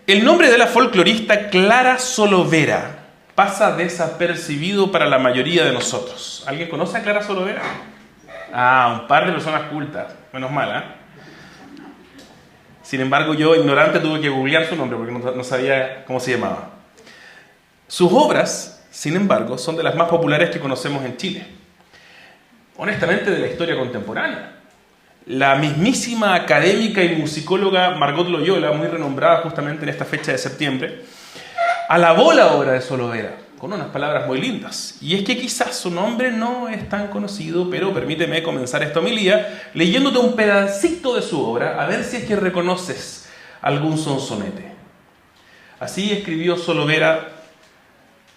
El nombre de la folclorista Clara Solovera pasa desapercibido para la mayoría de nosotros. ¿Alguien conoce a Clara Solovera? Un par de personas cultas. Menos mal, ¿eh? Sin embargo, yo, ignorante, tuve que googlear su nombre porque no sabía cómo se llamaba. Sus obras, sin embargo, son de las más populares que conocemos en Chile. Honestamente, de la historia contemporánea. La mismísima académica y musicóloga Margot Loyola, muy renombrada justamente en esta fecha de septiembre, alabó la obra de Solovera con unas palabras muy lindas. Y es que quizás su nombre no es tan conocido, pero permíteme comenzar esta homilía leyéndote un pedacito de su obra, a ver si es que reconoces algún sonsonete. Así escribió Solovera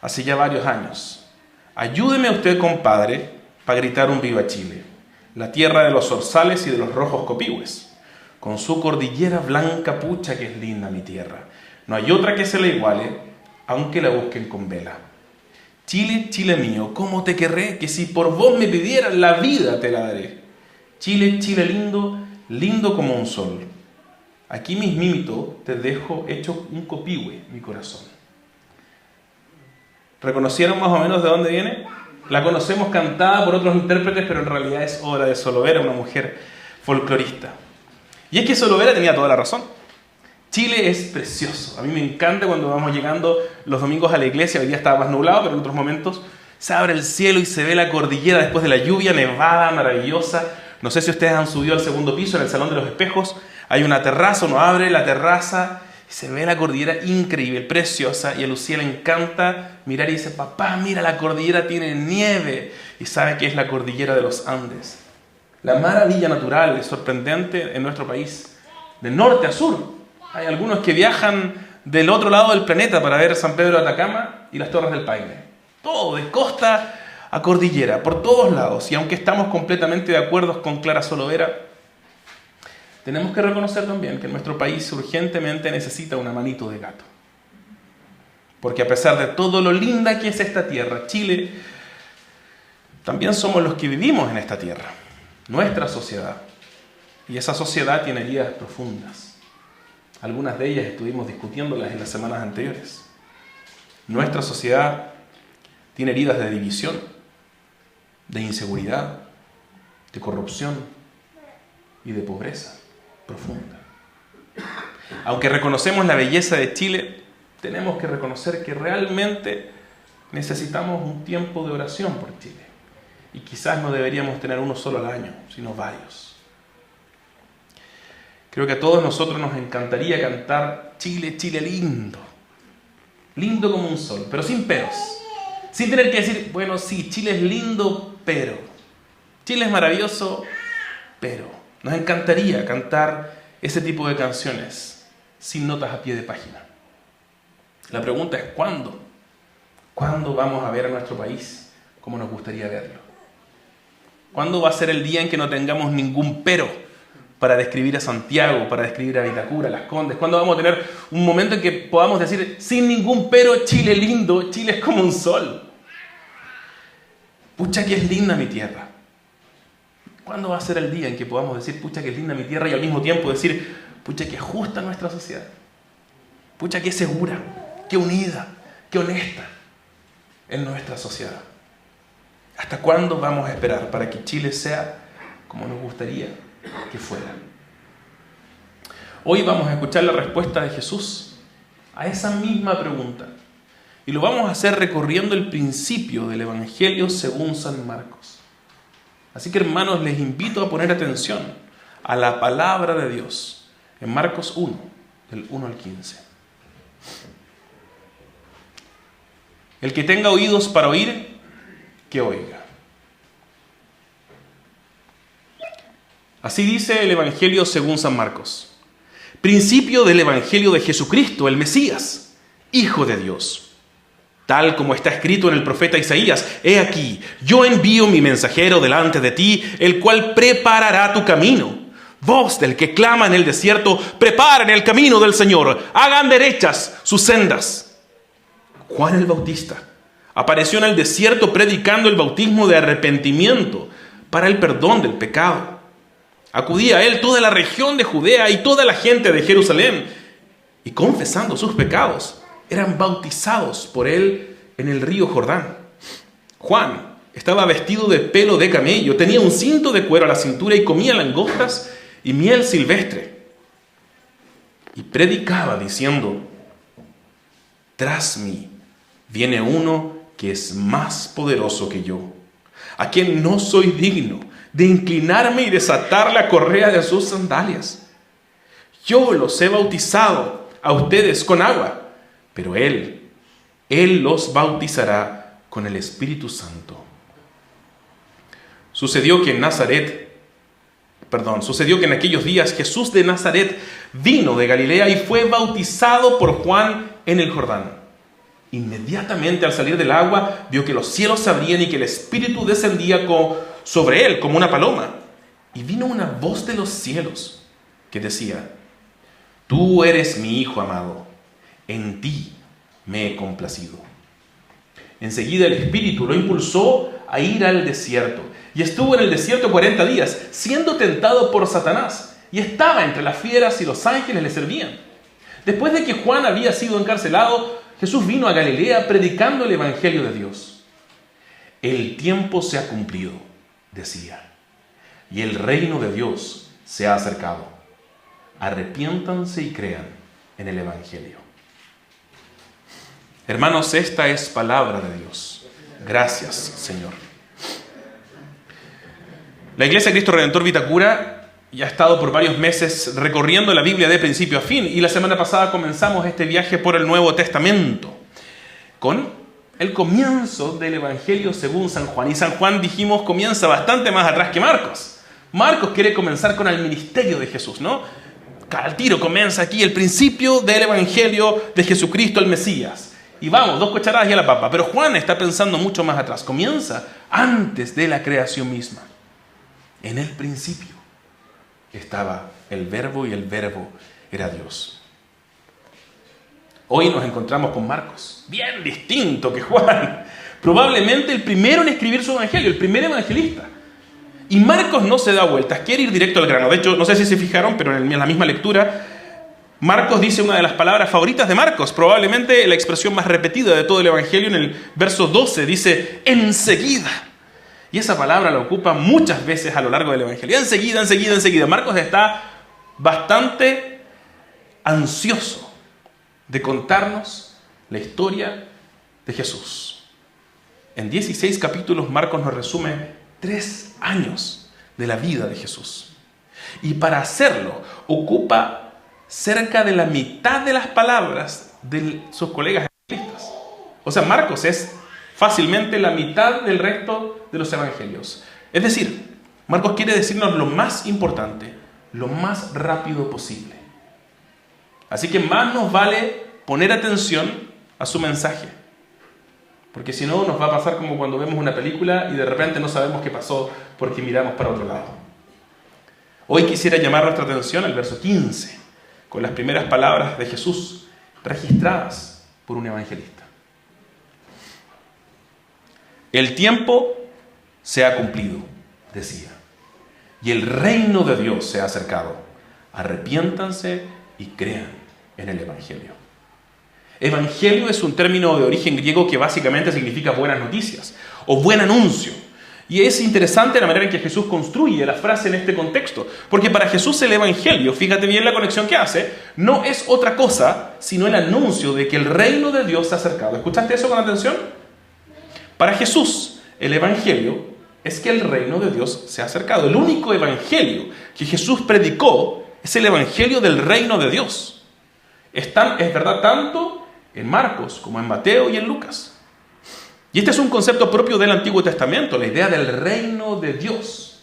hace ya varios años. Ayúdeme usted, compadre, para gritar un viva Chile, la tierra de los zorzales y de los rojos copihue, con su cordillera blanca, pucha que es linda mi tierra. No hay otra que se le iguale, aunque la busquen con vela. Chile, Chile mío, ¿cómo te querré? Que si por vos me pidieras la vida te la daré. Chile, Chile lindo, lindo como un sol. Aquí mismito te dejo hecho un copihue, mi corazón. ¿Reconocieron más o menos de dónde viene? La conocemos cantada por otros intérpretes, pero en realidad es obra de Solovera, una mujer folclorista. Y es que Solovera tenía toda la razón. Chile es precioso. A mí me encanta cuando vamos llegando los domingos a la iglesia. Hoy día estaba más nublado, pero en otros momentos se abre el cielo y se ve la cordillera después de la lluvia, nevada, maravillosa. No sé si ustedes han subido al segundo piso, en el Salón de los Espejos. Hay una terraza, uno abre la terraza y se ve la cordillera increíble, preciosa. Y a Lucía le encanta mirar y dice: papá, mira, la cordillera tiene nieve. Y sabe que es la cordillera de los Andes. La maravilla natural es sorprendente en nuestro país, de norte a sur. Hay algunos que viajan del otro lado del planeta para ver San Pedro de Atacama y las Torres del Paine. Todo, de costa a cordillera, por todos lados. Y aunque estamos completamente de acuerdo con Clara Solovera, tenemos que reconocer también que nuestro país urgentemente necesita una manito de gato. Porque a pesar de todo lo linda que es esta tierra, Chile, también somos los que vivimos en esta tierra, nuestra sociedad. Y esa sociedad tiene heridas profundas. Algunas de ellas estuvimos discutiéndolas en las semanas anteriores. Nuestra sociedad tiene heridas de división, de inseguridad, de corrupción y de pobreza profunda. Aunque reconocemos la belleza de Chile, tenemos que reconocer que realmente necesitamos un tiempo de oración por Chile. Y quizás no deberíamos tener uno solo al año, sino varios. Creo que a todos nosotros nos encantaría cantar Chile, Chile lindo. Lindo como un sol, pero sin peros. Sin tener que decir, bueno, sí, Chile es lindo, pero. Chile es maravilloso, pero. Nos encantaría cantar ese tipo de canciones sin notas a pie de página. La pregunta es ¿cuándo? ¿Cuándo vamos a ver a nuestro país como nos gustaría verlo? ¿Cuándo va a ser el día en que no tengamos ningún pero para describir a Santiago, para describir a Vitacura, a Las Condes? ¿Cuándo vamos a tener un momento en que podamos decir sin ningún pero, Chile lindo, Chile es como un sol? Pucha que es linda mi tierra. ¿Cuándo va a ser el día en que podamos decir pucha que es linda mi tierra y al mismo tiempo decir pucha que es justa nuestra sociedad? Pucha que es segura, que unida, que honesta en nuestra sociedad. ¿Hasta cuándo vamos a esperar para que Chile sea como nos gustaría que fuera? Hoy vamos a escuchar la respuesta de Jesús a esa misma pregunta. Y lo vamos a hacer recorriendo el principio del Evangelio según San Marcos. Así que, hermanos, les invito a poner atención a la palabra de Dios en Marcos 1, del 1 al 15. El que tenga oídos para oír, que oiga. Así dice el Evangelio según San Marcos. Principio del Evangelio de Jesucristo, el Mesías, Hijo de Dios. Tal como está escrito en el profeta Isaías: he aquí, yo envío mi mensajero delante de ti, el cual preparará tu camino. Voz del que clama en el desierto: preparen el camino del Señor, hagan derechas sus sendas. Juan el Bautista apareció en el desierto predicando el bautismo de arrepentimiento para el perdón del pecado. Acudía a él toda la región de Judea y toda la gente de Jerusalén. y confesando sus pecados, eran bautizados por él en el río Jordán. Juan estaba vestido de pelo de camello, tenía un cinto de cuero a la cintura y comía langostas y miel silvestre. Y predicaba diciendo: tras mí viene uno que es más poderoso que yo, a quien no soy digno de inclinarme y desatar la correa de sus sandalias. Yo los he bautizado a ustedes con agua, pero Él los bautizará con el Espíritu Santo. Sucedió que en aquellos días Jesús de Nazaret vino de Galilea y fue bautizado por Juan en el Jordán. Inmediatamente al salir del agua vio que los cielos se abrían y que el Espíritu descendía sobre él como una paloma. Y vino una voz de los cielos que decía: tú eres mi Hijo amado, en ti me he complacido. Enseguida el Espíritu lo impulsó a ir al desierto, y estuvo en el desierto 40 días, siendo tentado por Satanás, y estaba entre las fieras y los ángeles le servían. Después de que Juan había sido encarcelado, Jesús vino a Galilea predicando el Evangelio de Dios. El tiempo se ha cumplido, decía, y el reino de Dios se ha acercado. Arrepiéntanse y crean en el Evangelio. Hermanos, esta es palabra de Dios. Gracias, Señor. La Iglesia Cristo Redentor Vitacura ya ha estado por varios meses recorriendo la Biblia de principio a fin, y la semana pasada comenzamos este viaje por el Nuevo Testamento con el comienzo del Evangelio según San Juan. Y San Juan, dijimos, comienza bastante más atrás que Marcos. Marcos quiere comenzar con el ministerio de Jesús, ¿no? Al tiro comienza aquí el principio del Evangelio de Jesucristo el Mesías. Y vamos, 2 cucharadas y a la papa. Pero Juan está pensando mucho más atrás. Comienza antes de la creación misma. En el principio estaba el Verbo y el Verbo era Dios. Hoy nos encontramos con Marcos, bien distinto que Juan. Probablemente el primero en escribir su evangelio, el primer evangelista. Y Marcos no se da vueltas, quiere ir directo al grano. De hecho, no sé si se fijaron, pero en la misma lectura, Marcos dice una de las palabras favoritas de Marcos, probablemente la expresión más repetida de todo el evangelio. En el verso 12 dice, enseguida. Y esa palabra la ocupa muchas veces a lo largo del evangelio. Enseguida, enseguida, enseguida. Marcos está bastante ansioso de contarnos la historia de Jesús. En 16 capítulos Marcos nos resume 3 años de la vida de Jesús. Y para hacerlo ocupa cerca de la mitad de las palabras de sus colegas evangelistas. O sea, Marcos es fácilmente la mitad del resto de los evangelios. Es decir, Marcos quiere decirnos lo más importante, lo más rápido posible. Así que más nos vale poner atención a su mensaje. Porque si no, nos va a pasar como cuando vemos una película y de repente no sabemos qué pasó porque miramos para otro lado. Hoy quisiera llamar nuestra atención al verso 15, con las primeras palabras de Jesús registradas por un evangelista. El tiempo se ha cumplido, decía, y el reino de Dios se ha acercado. Arrepiéntanse y crean en el Evangelio. Evangelio es un término de origen griego que básicamente significa buenas noticias o buen anuncio. Y es interesante la manera en que Jesús construye la frase en este contexto, porque para Jesús el Evangelio, fíjate bien la conexión que hace, no es otra cosa sino el anuncio de que el reino de Dios se ha acercado. ¿Escuchaste eso con atención? Para Jesús, el Evangelio es que el reino de Dios se ha acercado. El único Evangelio que Jesús predicó es el Evangelio del reino de Dios. Es verdad tanto en Marcos como en Mateo y en Lucas. Y este es un concepto propio del Antiguo Testamento, la idea del reino de Dios.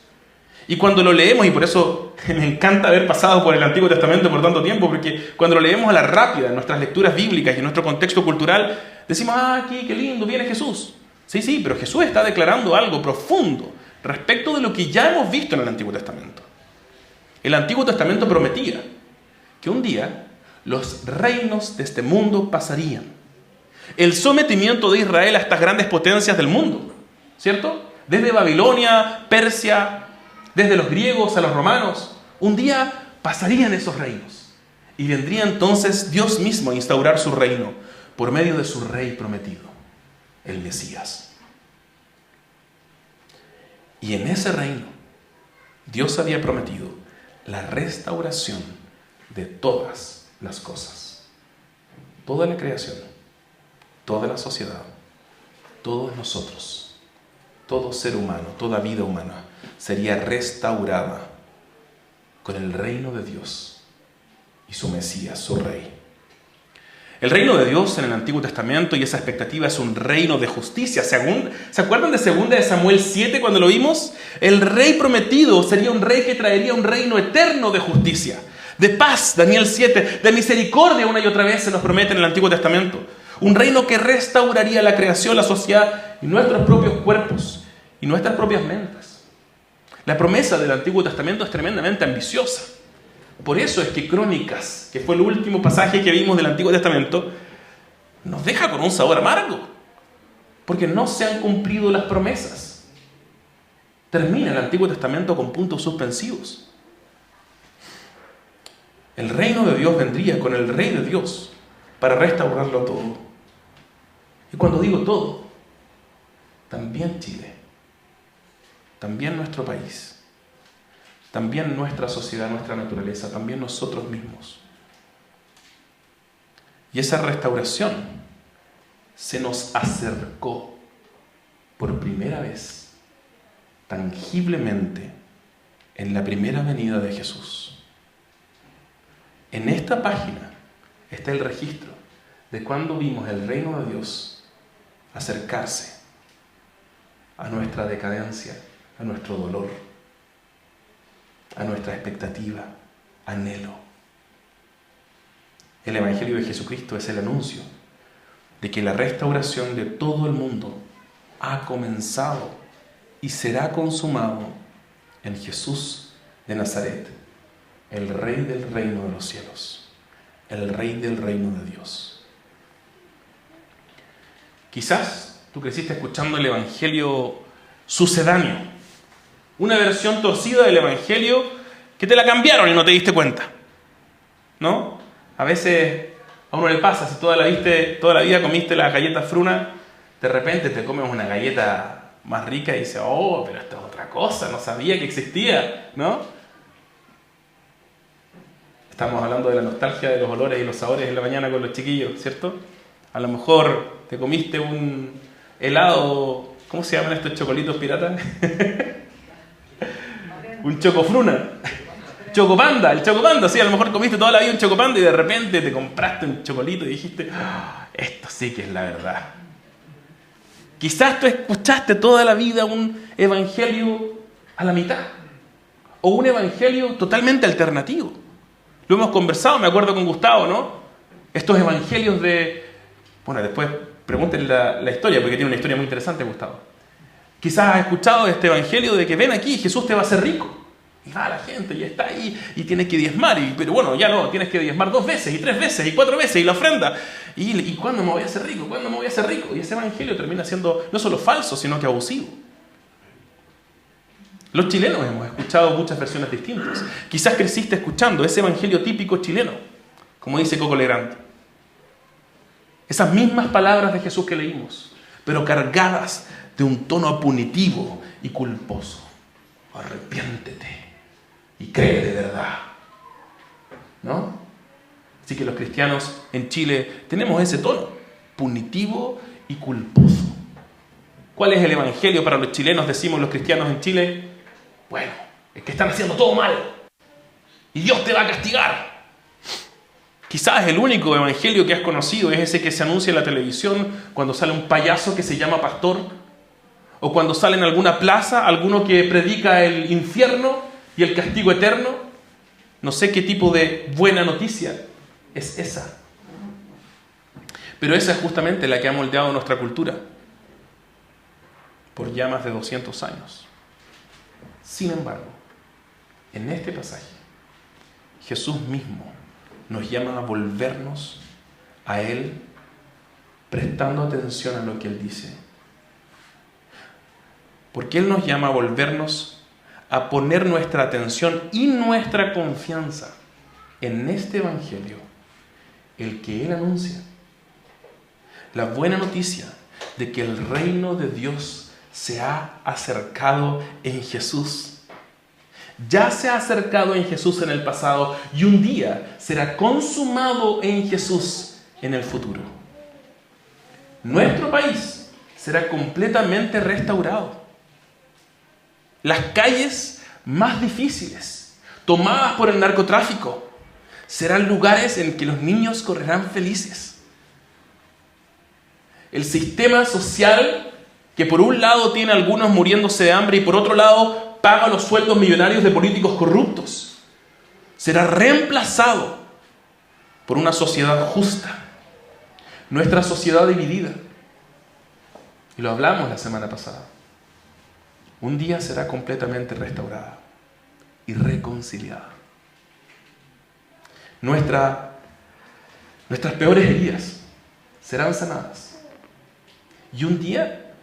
Y cuando lo leemos, y por eso me encanta haber pasado por el Antiguo Testamento por tanto tiempo, porque cuando lo leemos a la rápida en nuestras lecturas bíblicas y en nuestro contexto cultural, decimos, aquí qué lindo, viene Jesús. Sí, pero Jesús está declarando algo profundo respecto de lo que ya hemos visto en el Antiguo Testamento. El Antiguo Testamento prometía que un día los reinos de este mundo pasarían. El sometimiento de Israel a estas grandes potencias del mundo, ¿cierto? Desde Babilonia, Persia, desde los griegos a los romanos, un día pasarían esos reinos. Y vendría entonces Dios mismo a instaurar su reino por medio de su rey prometido, el Mesías. Y en ese reino, Dios había prometido la restauración de todas las cosas. Toda la creación, toda la sociedad, todos nosotros, todo ser humano, toda vida humana sería restaurada con el reino de Dios y su Mesías, su Rey. El reino de Dios en el Antiguo Testamento y esa expectativa es un reino de justicia. ¿Se acuerdan de 2 de Samuel 7 cuando lo vimos? El rey prometido sería un rey que traería un reino eterno de justicia, de paz, Daniel 7, de misericordia una y otra vez se nos promete en el Antiguo Testamento. Un reino que restauraría la creación, la sociedad y nuestros propios cuerpos y nuestras propias mentes. La promesa del Antiguo Testamento es tremendamente ambiciosa. Por eso es que Crónicas, que fue el último pasaje que vimos del Antiguo Testamento, nos deja con un sabor amargo, porque no se han cumplido las promesas. Termina el Antiguo Testamento con puntos suspensivos. El reino de Dios vendría con el Rey de Dios para restaurarlo todo. Y cuando digo todo, también Chile, también nuestro país, también nuestra sociedad, nuestra naturaleza, también nosotros mismos. Y esa restauración se nos acercó por primera vez, tangiblemente, en la primera venida de Jesús. En esta página está el registro de cuando vimos el reino de Dios acercarse a nuestra decadencia, a nuestro dolor, a nuestra expectativa, anhelo. El Evangelio de Jesucristo es el anuncio de que la restauración de todo el mundo ha comenzado y será consumado en Jesús de Nazaret, el Rey del reino de los cielos, el Rey del reino de Dios. Quizás tú creciste escuchando el Evangelio sucedáneo, una versión torcida del Evangelio que te la cambiaron y no te diste cuenta, ¿no? A veces a uno le pasa, si toda la vida comiste las galletas Fruna, de repente te comes una galleta más rica y dices, oh, pero esto es otra cosa, no sabía que existía, ¿no? Estamos hablando de la nostalgia de los olores y los sabores en la mañana con los chiquillos, ¿cierto? A lo mejor te comiste un helado, ¿cómo se llaman estos chocolitos piratas? Un chocofruna, chocopanda, el chocopanda, sí, a lo mejor comiste toda la vida un chocopanda y de repente te compraste un chocolito y dijiste, esto sí que es la verdad. Quizás tú escuchaste toda la vida un evangelio a la mitad, o un evangelio totalmente alternativo. Lo hemos conversado, me acuerdo con Gustavo, ¿no? Estos evangelios de... Bueno, después pregúntenle la historia, porque tiene una historia muy interesante, Gustavo. Quizás has escuchado este evangelio de que ven aquí, Jesús te va a hacer rico. Y va la gente y está ahí y tienes que diezmar. Pero bueno, ya no, tienes que diezmar 2 veces y 3 veces y 4 veces y la ofrenda. ¿Y cuándo me voy a hacer rico? ¿Cuándo me voy a hacer rico? Y ese evangelio termina siendo no solo falso, sino que abusivo. Los chilenos hemos escuchado muchas versiones distintas. Quizás creciste escuchando ese evangelio típico chileno, como dice Coco Legrand. Esas mismas palabras de Jesús que leímos, pero cargadas de un tono punitivo y culposo. Arrepiéntete y cree de verdad, ¿no? Así que los cristianos en Chile tenemos ese tono, punitivo y culposo. ¿Cuál es el evangelio para los chilenos, decimos los cristianos en Chile? Bueno, es que están haciendo todo mal y Dios te va a castigar. Quizás el único evangelio que has conocido es ese que se anuncia en la televisión cuando sale un payaso que se llama pastor, o cuando sale en alguna plaza alguno que predica el infierno y el castigo eterno. No sé qué tipo de buena noticia es esa. Pero esa es justamente la que ha moldeado nuestra cultura por ya más de 200 años. Sin embargo, en este pasaje, Jesús mismo nos llama a volvernos a Él, prestando atención a lo que Él dice. Porque Él nos llama a volvernos a poner nuestra atención y nuestra confianza en este Evangelio, el que Él anuncia, la buena noticia de que el reino de Dios se ha acercado en Jesús. Ya se ha acercado en Jesús en el pasado y un día será consumado en Jesús en el futuro. Nuestro país será completamente restaurado. Las calles más difíciles, tomadas por el narcotráfico, serán lugares en que los niños correrán felices. El sistema social, que por un lado tiene a algunos muriéndose de hambre y por otro lado paga los sueldos millonarios de políticos corruptos, será reemplazado por una sociedad justa. Nuestra sociedad dividida, y lo hablamos la semana pasada, un día será completamente restaurada y reconciliada. Nuestras peores heridas serán sanadas y un día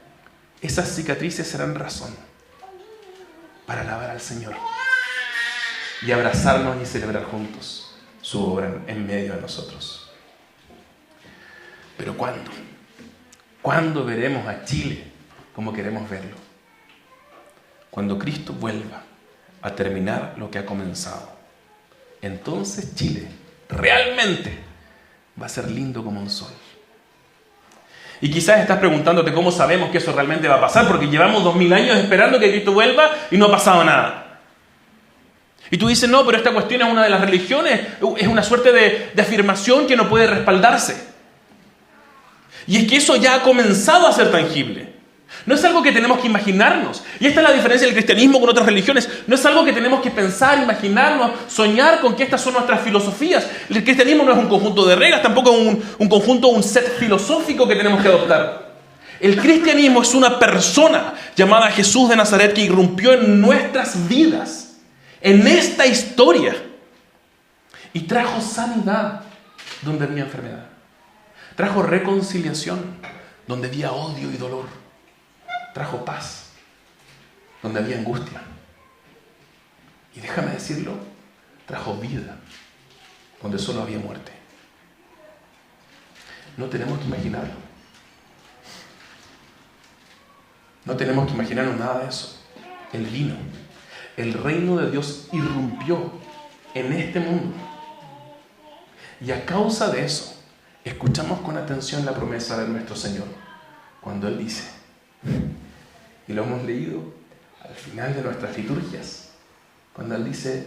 esas cicatrices serán razón para alabar al Señor y abrazarnos y celebrar juntos su obra en medio de nosotros. Pero ¿cuándo? ¿Cuándo veremos a Chile como queremos verlo? Cuando Cristo vuelva a terminar lo que ha comenzado. Entonces Chile realmente va a ser lindo como un sol. Y quizás estás preguntándote cómo sabemos que eso realmente va a pasar, porque llevamos 2000 años esperando que Cristo vuelva y no ha pasado nada. Y tú dices, no, pero esta cuestión es una de las religiones, es una suerte de afirmación que no puede respaldarse. Y es que eso ya ha comenzado a ser tangible. No es algo que tenemos que imaginarnos. Y esta es la diferencia del cristianismo con otras religiones. No es algo que tenemos que pensar, imaginarnos, soñar con que estas son nuestras filosofías. El cristianismo no es un conjunto de reglas, tampoco un set filosófico que tenemos que adoptar. El cristianismo es una persona llamada Jesús de Nazaret que irrumpió en nuestras vidas, en esta historia, y trajo sanidad donde había enfermedad. Trajo reconciliación donde había odio y dolor. Trajo paz donde había angustia. Y déjame decirlo, trajo vida donde solo había muerte. No tenemos que imaginarlo. No tenemos que imaginarnos nada de eso. Él vino. El reino de Dios irrumpió en este mundo. Y a causa de eso, escuchamos con atención la promesa de nuestro Señor cuando Él dice, y lo hemos leído al final de nuestras liturgias, cuando Él dice,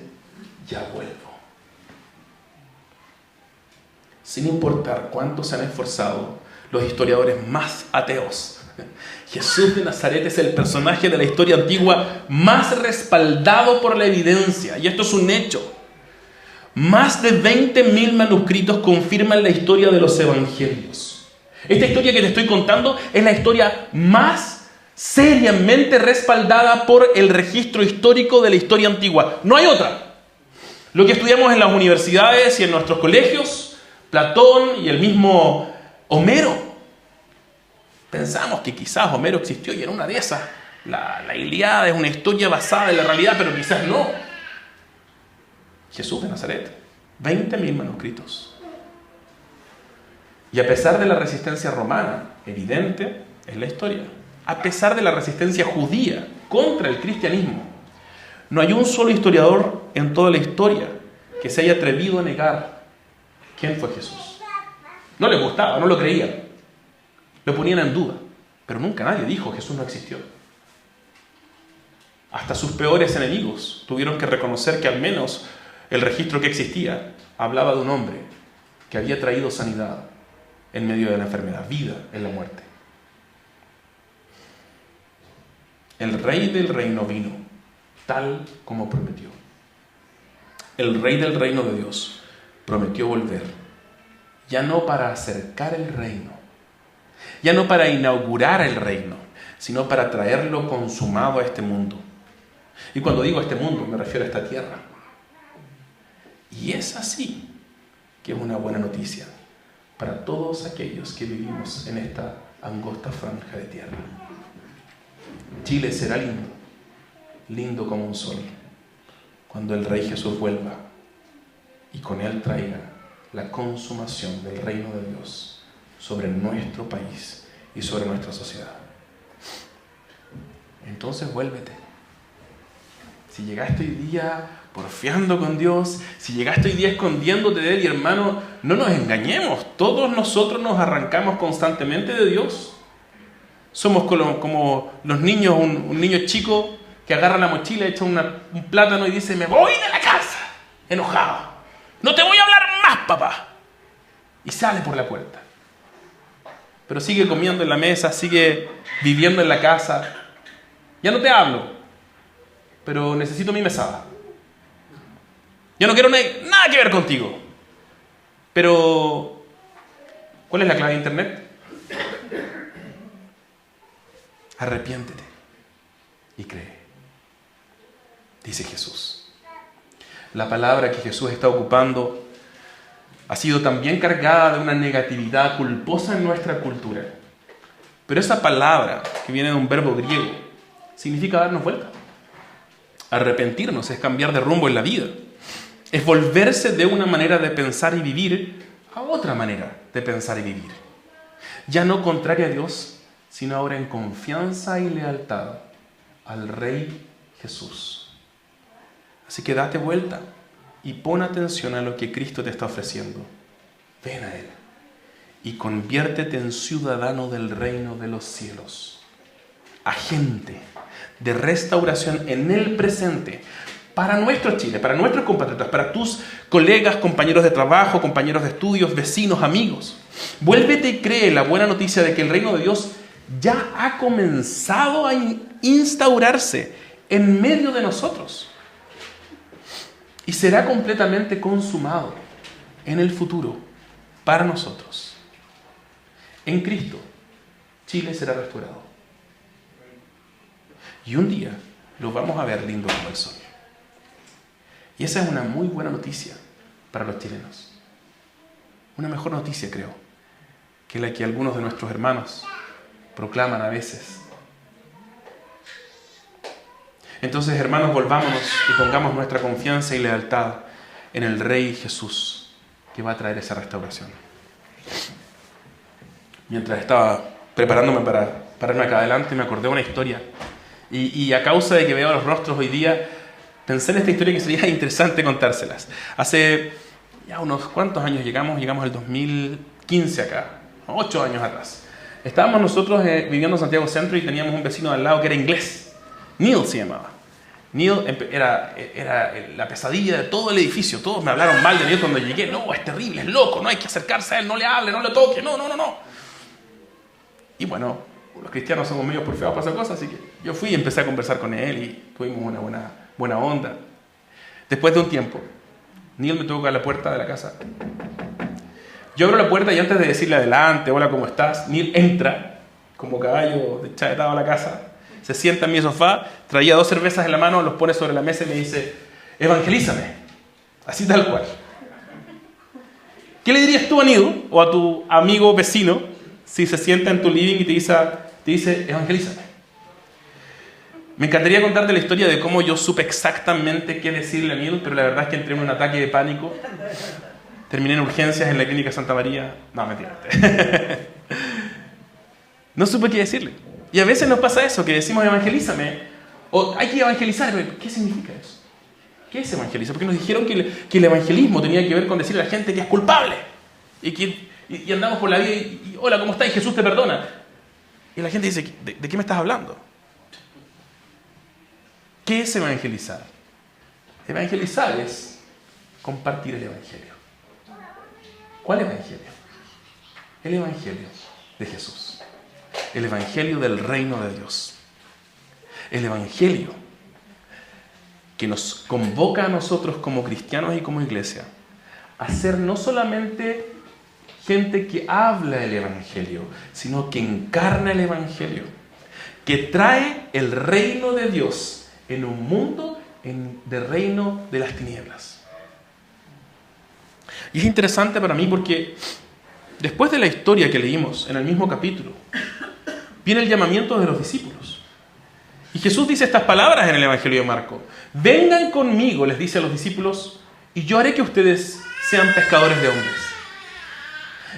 ya vuelvo. Sin importar cuánto se han esforzado los historiadores más ateos, Jesús de Nazaret es el personaje de la historia antigua más respaldado por la evidencia, y esto es un hecho. Más de 20.000 manuscritos confirman la historia de los evangelios. Esta historia que te estoy contando es la historia más seriamente respaldada por el registro histórico de la historia antigua. No hay otra. Lo que estudiamos en las universidades y en nuestros colegios, Platón y el mismo Homero, pensamos que quizás Homero existió y era una de esas. La Ilíada es una historia basada en la realidad, pero quizás no. Jesús de Nazaret, 20.000 manuscritos. Y a pesar de la resistencia romana, evidente en la historia, a pesar de la resistencia judía contra el cristianismo, no hay un solo historiador en toda la historia que se haya atrevido a negar quién fue Jesús. No les gustaba, no lo creían, lo ponían en duda, pero nunca nadie dijo Jesús no existió. Hasta sus peores enemigos tuvieron que reconocer que al menos el registro que existía hablaba de un hombre que había traído sanidad en medio de la enfermedad, vida en la muerte. El rey del reino vino, tal como prometió. El rey del reino de Dios prometió volver, ya no para acercar el reino, ya no para inaugurar el reino, sino para traerlo consumado a este mundo. Y cuando digo este mundo, me refiero a esta tierra. Y es así que es una buena noticia para todos aquellos que vivimos en esta angosta franja de tierra. Chile será lindo como un sol, cuando el Rey Jesús vuelva y con él traiga la consumación del reino de Dios sobre nuestro país y sobre nuestra sociedad. Entonces vuélvete. Si llegaste hoy día porfiando con Dios, si llegaste hoy día escondiéndote de Él, y hermano, no nos engañemos, todos nosotros nos arrancamos constantemente de Dios. Somos como los niños, un niño chico que agarra la mochila, echa un plátano y dice: me voy de la casa, enojado. No te voy a hablar más, papá. Y sale por la puerta. Pero sigue comiendo en la mesa, sigue viviendo en la casa. Ya no te hablo, pero necesito mi mesada. Yo no quiero nada que ver contigo. Pero, ¿cuál es la clave de Internet? Arrepiéntete y cree, dice Jesús. La palabra que Jesús está ocupando ha sido también cargada de una negatividad culposa en nuestra cultura. Pero esa palabra, que viene de un verbo griego, significa darnos vuelta. Arrepentirnos es cambiar de rumbo en la vida. Es volverse de una manera de pensar y vivir a otra manera de pensar y vivir. Ya no contraria a Dios, sino ahora en confianza y lealtad al Rey Jesús. Así que date vuelta y pon atención a lo que Cristo te está ofreciendo. Ven a Él y conviértete en ciudadano del reino de los cielos, agente de restauración en el presente, para nuestro Chile, para nuestros compatriotas, para tus colegas, compañeros de trabajo, compañeros de estudios, vecinos, amigos. Vuélvete y cree la buena noticia de que el reino de Dios ya ha comenzado a instaurarse en medio de nosotros y será completamente consumado en el futuro para nosotros. En Cristo, Chile será restaurado. Y un día lo vamos a ver lindo como el sol. Y esa es una muy buena noticia para los chilenos. Una mejor noticia, creo, que la que algunos de nuestros hermanos proclaman a veces. Entonces, hermanos, volvámonos y pongamos nuestra confianza y lealtad en el Rey Jesús, que va a traer esa restauración. Mientras estaba preparándome para pararme acá adelante, me acordé de una historia. Y a causa de que veo los rostros hoy día, pensé en esta historia que sería interesante contárselas. Hace ya unos cuantos años llegamos al 2015 acá, 8 años atrás. Estábamos nosotros viviendo en Santiago Centro y teníamos un vecino al lado que era inglés. Neil se llamaba. Neil era la pesadilla de todo el edificio. Todos me hablaron mal de Neil cuando llegué. No, es terrible, es loco, no hay que acercarse a él, no le hable, no le toque, no. Y bueno, los cristianos somos medio porfiados para esas cosas, así que yo fui y empecé a conversar con él y tuvimos una buena onda. Después de un tiempo, Neil me toca a la puerta de la casa. Yo abro la puerta y antes de decirle adelante, hola, ¿cómo estás?, Neil entra como caballo chavetado a la casa, se sienta en mi sofá, traía 2 cervezas en la mano, los pone sobre la mesa y me dice: evangelízame, así tal cual. ¿Qué le dirías tú a Neil o a tu amigo vecino si se sienta en tu living y te dice evangelízame? Me encantaría contarte la historia de cómo yo supe exactamente qué decirle a Neil, pero la verdad es que entré en un ataque de pánico. Terminé en urgencias en la clínica Santa María. No, mentira. No supe qué decirle. Y a veces nos pasa eso, que decimos evangelízame, o hay que evangelizar. ¿Qué significa eso? ¿Qué es evangelizar? Porque nos dijeron que el evangelismo tenía que ver con decirle a la gente que es culpable. Y andamos por la vida y hola, ¿cómo estás? Y Jesús te perdona. Y la gente dice: ¿de qué me estás hablando? ¿Qué es evangelizar? Evangelizar es compartir el evangelio. ¿Cuál evangelio? El evangelio de Jesús. El evangelio del reino de Dios. El evangelio que nos convoca a nosotros como cristianos y como iglesia a ser no solamente gente que habla el evangelio, sino que encarna el evangelio, que trae el reino de Dios en un mundo de reino de las tinieblas. Y es interesante para mí porque después de la historia que leímos en el mismo capítulo, viene el llamamiento de los discípulos. Y Jesús dice estas palabras en el Evangelio de Marco: vengan conmigo, les dice a los discípulos, y yo haré que ustedes sean pescadores de hombres.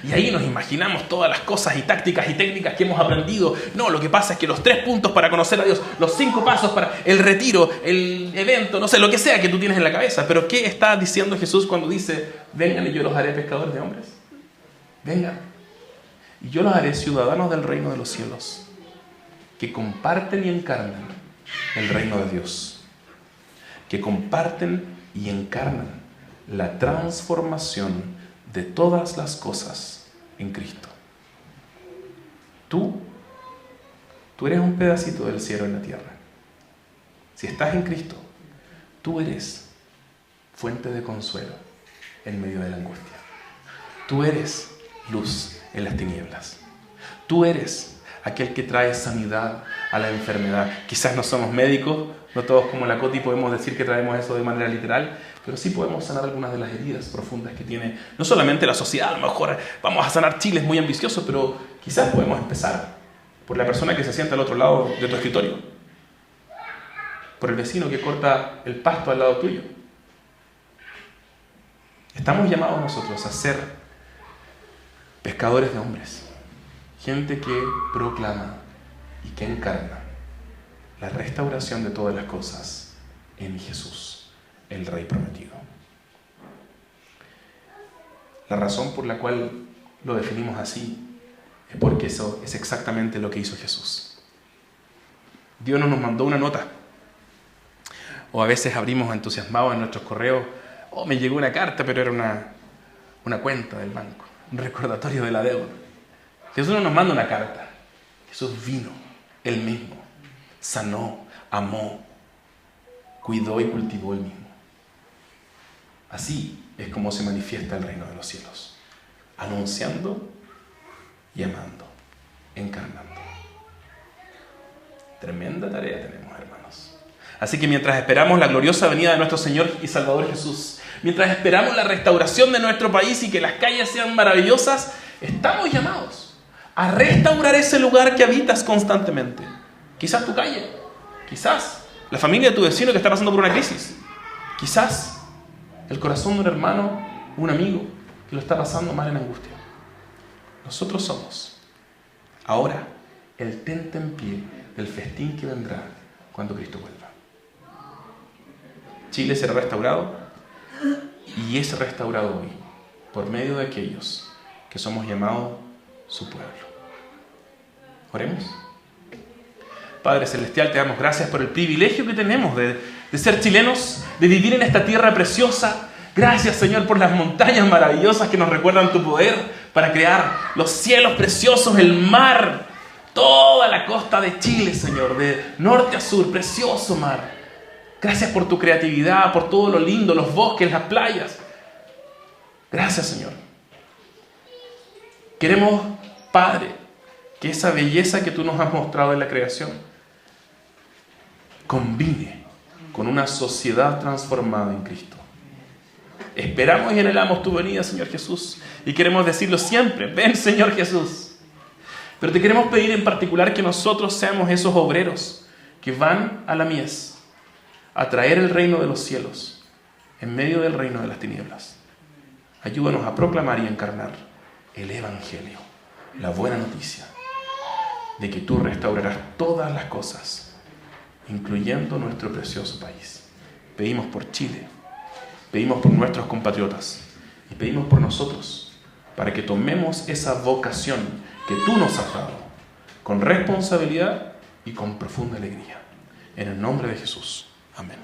Y ahí nos imaginamos todas las cosas y tácticas y técnicas que hemos aprendido. No, lo que pasa es que los 3 puntos para conocer a Dios, los 5 pasos para el retiro, el evento, no sé, lo que sea que tú tienes en la cabeza. Pero ¿qué está diciendo Jesús cuando dice, vengan y yo los haré pescadores de hombres? Vengan. Y yo los haré ciudadanos del reino de los cielos, que comparten y encarnan el reino de Dios. Que comparten y encarnan la transformación de todas las cosas en Cristo. Tú eres un pedacito del cielo en la tierra. Si estás en Cristo, tú eres fuente de consuelo en medio de la angustia. Tú eres luz en las tinieblas. Tú eres aquel que trae sanidad a la enfermedad. Quizás no somos médicos, no todos como la Coti podemos decir que traemos eso de manera literal, pero sí podemos sanar algunas de las heridas profundas que tiene no solamente la sociedad. A lo mejor vamos a sanar Chile, es muy ambicioso, pero quizás podemos empezar por la persona que se sienta al otro lado de tu escritorio, por el vecino que corta el pasto al lado tuyo. Estamos llamados nosotros a ser pescadores de hombres, gente que proclama y que encarna la restauración de todas las cosas en Jesús, el Rey prometido. La razón por la cual lo definimos así es porque eso es exactamente lo que hizo Jesús. Dios no nos mandó una nota, o a veces abrimos entusiasmados en nuestros correos, me llegó una carta, pero era una cuenta del banco, un recordatorio de la deuda. Jesús no nos manda una carta. Jesús vino, Él mismo, sanó, amó, cuidó y cultivó Él mismo. Así es como se manifiesta el reino de los cielos, anunciando y amando, encarnando. Tremenda tarea tenemos, hermanos. Así que mientras esperamos la gloriosa venida de nuestro Señor y Salvador Jesús, mientras esperamos la restauración de nuestro país y que las calles sean maravillosas, estamos llamados a restaurar ese lugar que habitas constantemente. Quizás tu calle, quizás la familia de tu vecino que está pasando por una crisis, quizás el corazón de un hermano, un amigo que lo está pasando mal en angustia. Nosotros somos ahora el tentempié del festín que vendrá cuando Cristo vuelva. Chile será restaurado y es restaurado hoy por medio de aquellos que somos llamados su pueblo. Oremos. Padre Celestial, te damos gracias por el privilegio que tenemos de ser chilenos, de vivir en esta tierra preciosa. Gracias, Señor, por las montañas maravillosas que nos recuerdan tu poder para crear los cielos preciosos, el mar, toda la costa de Chile, Señor, de norte a sur, precioso mar. Gracias por tu creatividad, por todo lo lindo, los bosques, las playas. Gracias, Señor. Queremos, Padre, que esa belleza que tú nos has mostrado en la creación combine con una sociedad transformada en Cristo. Esperamos y anhelamos tu venida, Señor Jesús, y queremos decirlo siempre: ven, Señor Jesús. Pero te queremos pedir en particular que nosotros seamos esos obreros que van a la mies a traer el reino de los cielos en medio del reino de las tinieblas. Ayúdanos a proclamar y encarnar el Evangelio, la buena noticia de que tú restaurarás todas las cosas, incluyendo nuestro precioso país. Pedimos por Chile, pedimos por nuestros compatriotas y pedimos por nosotros, para que tomemos esa vocación que tú nos has dado con responsabilidad y con profunda alegría. En el nombre de Jesús. Amén.